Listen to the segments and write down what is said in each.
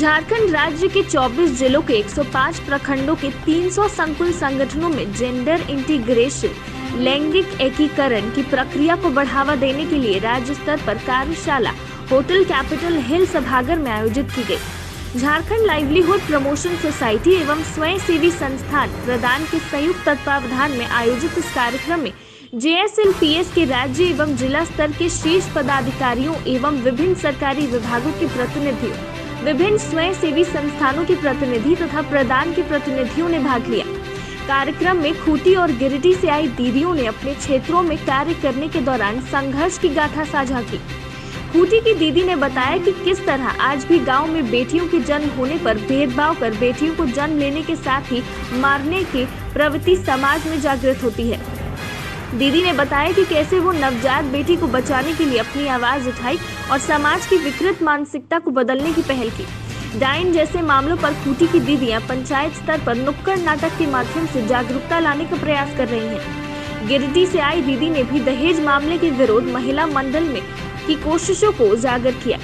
झारखंड राज्य के 24 जिलों के 105 प्रखंडों के 300 संकुल संगठनों में जेंडर इंटीग्रेशन लैंगिक एकीकरण की प्रक्रिया को बढ़ावा देने के लिए राज्य स्तर पर कार्यशाला होटल कैपिटल हिल सभागार में आयोजित की गई। झारखंड लाइवलीहुड प्रमोशन सोसाइटी एवं स्वयं सेवी संस्थान प्रदान के संयुक्त तत्वावधान में आयोजित इस कार्यक्रम में JSLPS के राज्य एवं जिला स्तर के शीर्ष पदाधिकारियों एवं विभिन्न सरकारी विभागों के प्रतिनिधियों, विभिन्न स्वयं सेवी संस्थानों के प्रतिनिधि तथा प्रदान के प्रतिनिधियों ने भाग लिया। कार्यक्रम में खूंटी और गिरिडीह से आई दीदियों ने अपने क्षेत्रों में कार्य करने के दौरान संघर्ष की गाथा साझा की। खूंटी की दीदी ने बताया कि किस तरह आज भी गांव में बेटियों के जन्म होने पर भेदभाव कर बेटियों को जन्म लेने के साथ ही मारने की प्रवृत्ति समाज में जागृत होती है। दीदी ने बताया कि कैसे वो नवजात बेटी को बचाने के लिए अपनी आवाज उठाई और समाज की विकृत मानसिकता को बदलने की पहल की। डायन जैसे मामलों पर खूंटी की दीदियां पंचायत स्तर पर नुक्कड़ नाटक के माध्यम से जागरूकता लाने का प्रयास कर रही हैं। गिरिडीह से आई दीदी ने भी दहेज मामले के विरोध महिला मंडल में की कोशिशों को उजागर किया।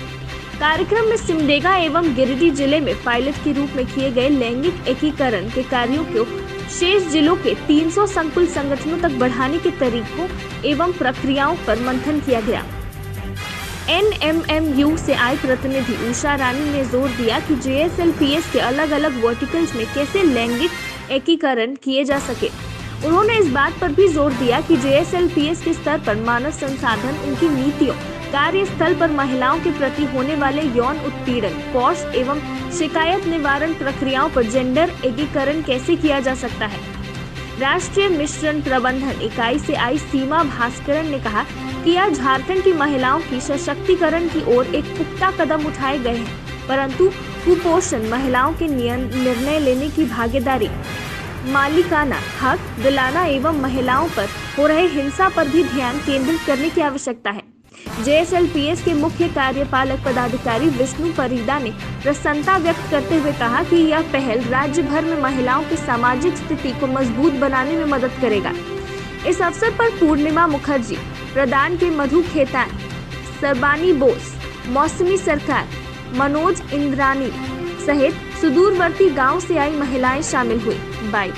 कार्यक्रम में सिमडेगा एवं गिरिडीह जिले में पायलट के रूप में किए गए लैंगिक एकीकरण के कार्यों को शेष जिलों के 300 संकुल संगठनों तक बढ़ाने के तरीकों एवं प्रक्रियाओं पर मंथन किया गया। NMMU से आई प्रतिनिधि उषा रानी ने जोर दिया कि JSLPS के अलग अलग वर्टिकल्स में कैसे लैंगिक एकीकरण किए जा सके। उन्होंने इस बात पर भी जोर दिया कि JSLPS के स्तर पर मानव संसाधन उनकी नीतियों, कार्यस्थल पर महिलाओं के प्रति होने वाले यौन उत्पीड़न, पौष एवं शिकायत निवारण प्रक्रियाओं पर जेंडर एकीकरण कैसे किया जा सकता है। राष्ट्रीय मिश्रण प्रबंधन इकाई से आई सीमा भास्करन ने कहा कि आज झारखंड की महिलाओं की सशक्तिकरण की ओर एक पुख्ता कदम उठाए गए हैं, परंतु कुपोषण, महिलाओं के निर्णय लेने की भागीदारी, मालिकाना हक दिलाना एवं महिलाओं पर हो रहे हिंसा पर भी ध्यान केंद्रित करने की आवश्यकता है। JSLPS के मुख्य कार्यपालक पदाधिकारी विष्णु परिदा ने प्रसन्नता व्यक्त करते हुए कहा कि यह पहल राज्य भर में महिलाओं की सामाजिक स्थिति को मजबूत बनाने में मदद करेगा। इस अवसर पर पूर्णिमा मुखर्जी, प्रदान के मधु खेतान, सरबानी बोस, मौसमी सरकार, मनोज इंद्रानी सहित सुदूरवर्ती गांव से आई महिलाएं शामिल हुई। बाई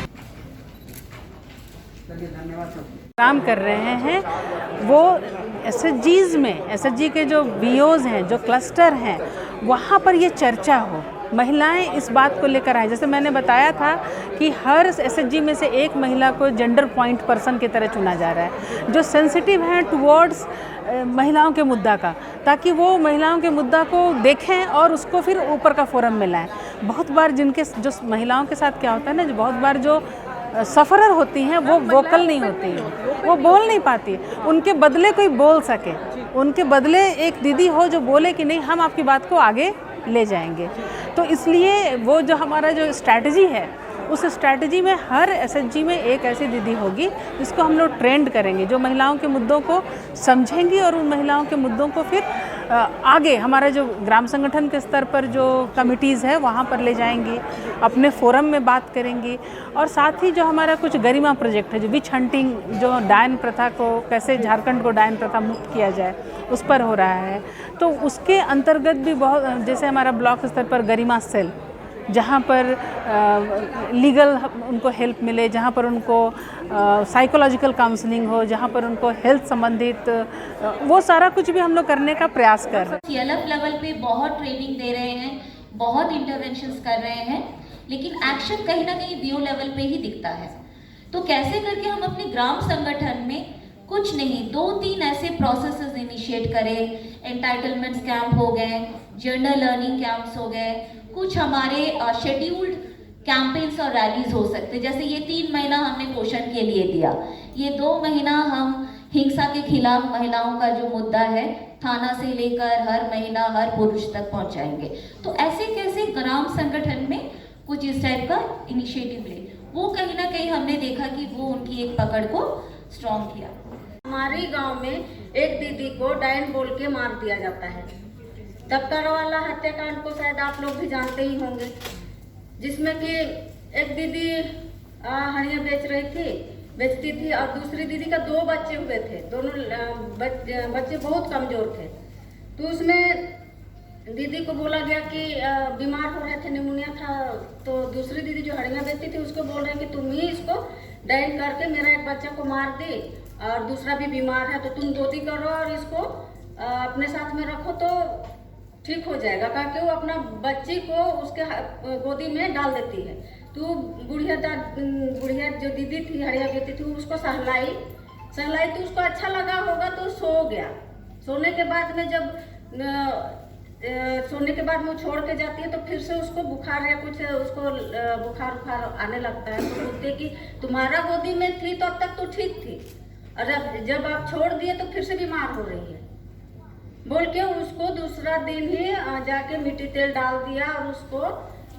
काम कर रहे हैं वो SHGs में, SHG के जो BOs हैं, जो क्लस्टर हैं, वहाँ पर ये चर्चा हो, महिलाएं इस बात को लेकर आए। जैसे मैंने बताया था कि हर SHG में से एक महिला को जेंडर पॉइंट पर्सन की तरह चुना जा रहा है, जो सेंसिटिव हैं टुवर्ड्स महिलाओं के मुद्दा का, ताकि वो महिलाओं के मुद्दा को देखें और उसको फिर ऊपर का फोरम में लाएं। बहुत बार जो महिलाओं के साथ क्या होता है ना, जो बहुत बार जो सफ़रर होती हैं वो वोकल नहीं होती हैं, वो बोल नहीं पाती, उनके बदले कोई बोल सके, उनके बदले एक दीदी हो जो बोले कि नहीं हम आपकी बात को आगे ले जाएंगे। तो इसलिए वो जो हमारा जो स्ट्रैटेजी है, उस स्ट्रैटेजी में हर SHG में एक ऐसी दीदी होगी जिसको हम लोग ट्रेंड करेंगे, जो महिलाओं के मुद्दों को समझेंगी और उन महिलाओं के मुद्दों को फिर आगे हमारे जो ग्राम संगठन के स्तर पर जो कमिटीज़ है वहाँ पर ले जाएंगी, अपने फोरम में बात करेंगी। और साथ ही जो हमारा कुछ गरिमा प्रोजेक्ट है, जो विच हंटिंग, जो डायन प्रथा को कैसे झारखंड को डायन प्रथा मुक्त किया जाए, उस पर हो रहा है। तो उसके अंतर्गत भी बहुत, जैसे हमारा ब्लॉक स्तर पर गरिमा सेल, जहाँ पर लीगल उनको हेल्प मिले, जहाँ पर उनको साइकोलॉजिकल काउंसलिंग हो, जहाँ पर उनको हेल्थ संबंधित वो सारा कुछ भी हम लोग करने का प्रयास कर रहे हैं। CLF लेवल पे बहुत ट्रेनिंग दे रहे हैं, बहुत इंटरवेंशंस कर रहे हैं, लेकिन एक्शन कहीं ना कहीं BO लेवल पे ही दिखता है। तो कैसे करके हम अपने ग्राम संगठन में कुछ नहीं, 2-3 ऐसे प्रोसेसेस इनिशिएट करें। एंटाइटलमेंट्स कैंप हो गए, जेंडर लर्निंग कैंप्स हो गए, कुछ हमारे शेड्यूल्ड कैंपेन्स और रैलीज हो सकते, जैसे ये 3 महीना हमने पोषण के लिए दिया, ये 2 महीना हम हिंसा के खिलाफ महिलाओं का जो मुद्दा है थाना से लेकर हर महिला हर पुरुष तक पहुंचाएंगे। तो ऐसे कैसे ग्राम संगठन में कुछ इस टाइप का इनिशिएटिव ले, वो कहीं ना कहीं हमने देखा कि वो उनकी एक पकड़ को स्ट्रॉन्ग किया। हमारे गांव में एक दीदी को डायन बोल के मार दिया जाता है। दफ्तर वाला हत्याकांड को शायद आप लोग भी जानते ही होंगे, जिसमें कि एक दीदी हरिया बेचती थी और दूसरी दीदी का 2 बच्चे हुए थे, दोनों बच्चे बहुत कमजोर थे। तो उसमें दीदी को बोला गया कि बीमार हो रहे थे, निमोनिया था, तो दूसरी दीदी जो हड़ियाँ बेचती थी उसको बोल रहे हैं कि तुम ही इसको डाइन करके मेरा एक बच्चा को मार दी और दूसरा भी बीमार है, तो तुम गोदी करो और इसको अपने साथ में रखो तो ठीक हो जाएगा, क्योंकि वो अपना बच्ची को उसके गोदी में डाल देती है। तो बुढ़िया जो दीदी थी हड़िया बेचती थी उसको सहलाई तो उसको अच्छा लगा होगा तो सो गया। सोने के बाद में जब सोने के बाद में छोड़ के जाती है तो फिर से उसको बुखार या कुछ उसको बुखार आने लगता है। तो बोलते कि तुम्हारा गोदी में थी तो अब तक तो ठीक थी, और जब आप छोड़ दिए तो फिर से बीमार हो रही है बोल के उसको दूसरा दिन ही जाके मिट्टी तेल डाल दिया और उसको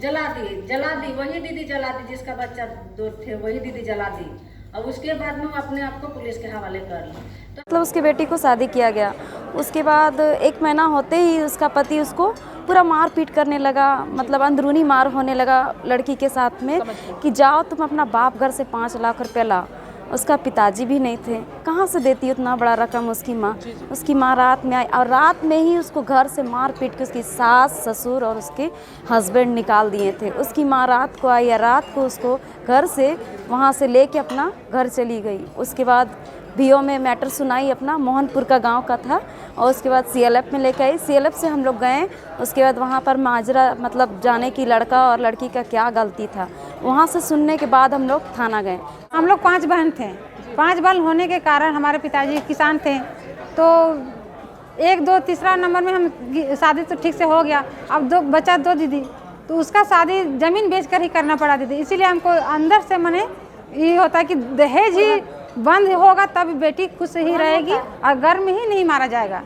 जला दी। वही दीदी जला दी जिसका बच्चा दो थे, वही दीदी जला दी। और उसके बाद में अपने आप को पुलिस के हवाले कर लिया। मतलब उसकी बेटी को शादी किया गया, उसके बाद 1 महीना होते ही उसका पति उसको पूरा मार पीट करने लगा, मतलब अंदरूनी मार होने लगा लड़की के साथ में कि जाओ तुम अपना बाप घर से 5 लाख रुपये लाओ। उसका पिताजी भी नहीं थे, कहाँ से देती उतना बड़ा रकम उसकी माँ रात में आई और रात में ही उसको घर से मार पीट के उसकी सास ससुर और उसके हस्बैंड निकाल दिए थे। उसकी माँ रात को आई या रात को उसको घर से वहाँ से लेके अपना घर चली गई। उसके बाद बीओ में मैटर सुनाई, अपना मोहनपुर का गांव का था, और उसके बाद सीएलएफ में लेके आई। सीएलएफ से हम लोग गए, उसके बाद वहाँ पर माजरा मतलब जाने की लड़का और लड़की का क्या गलती था, वहाँ से सुनने के बाद हम लोग थाना गए। हम लोग 5 बहन थे, 5 बहन होने के कारण हमारे पिताजी किसान थे, तो 1, 2, तीसरा नंबर में हम शादी तो ठीक से हो गया। अब 2 दीदी, तो उसका शादी ज़मीन बेच कर ही करना पड़ा दीदी। इसीलिए हमको अंदर से मने ये होता है कि दहेज ही बंद होगा तब बेटी खुश ही रहेगी और घर में ही नहीं मारा जाएगा।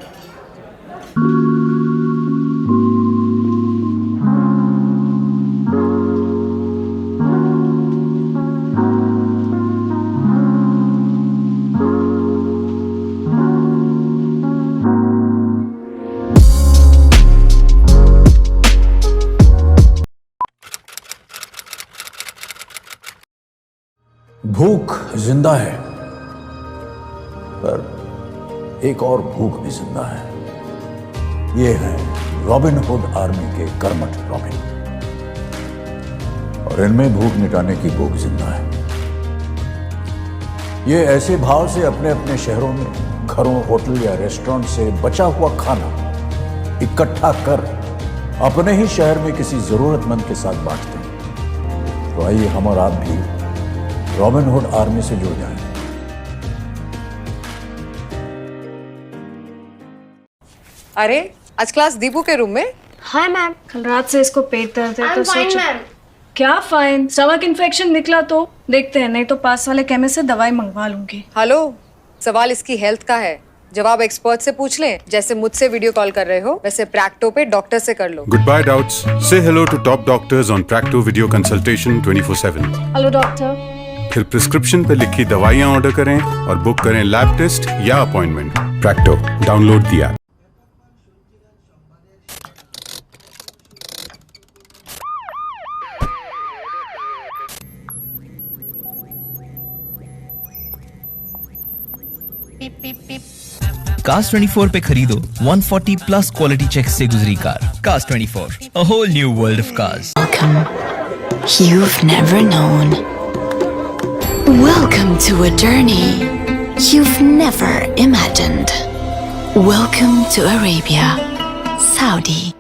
भूख जिंदा है, पर एक और भूख भी जिंदा है। ये है रॉबिन हुड आर्मी के कर्मठ रॉबिन, और इनमें भूख मिटाने की भूख जिंदा है। ये ऐसे भाव से अपने अपने शहरों में घरों, होटल या रेस्टोरेंट से बचा हुआ खाना इकट्ठा कर अपने ही शहर में किसी जरूरतमंद के साथ बांटते हैं। तो आइए हम और आप भी रॉबिन हुड आर्मी से जुड़ जाएं। अरे आज क्लास दीपू के रूम में? हाय मैम, कल रात से इसको पेट दर्द है तो सोचो। मैम। क्या फाइन? स्टमक इन्फेक्शन निकला तो देखते हैं, नहीं तो पास वाले केमिस्ट से दवाई मंगवा लूंगी। हेलो, सवाल इसकी हेल्थ का है, जवाब एक्सपर्ट से पूछ लें। जैसे मुझसे वीडियो कॉल कर रहे हो वैसे प्रैक्टो पे डॉक्टर से कर लो। Good bye doubts, say hello to top doctors on Practo video consultation 24/7। Hello doctor. फिर प्रिस्क्रिप्शन पे लिखी दवाइयाँ ऑर्डर करें और बुक करें लैब टेस्ट या अपॉइंटमेंट। प्रैक्टो, डाउनलोड दिया। Cars 24 पे खरीदो 140+ क्वालिटी चेक से गुजरी car. Cars 24, a whole new world of cars. Welcome. You've never known. Welcome to a journey you've never imagined. Welcome to Arabia, Saudi.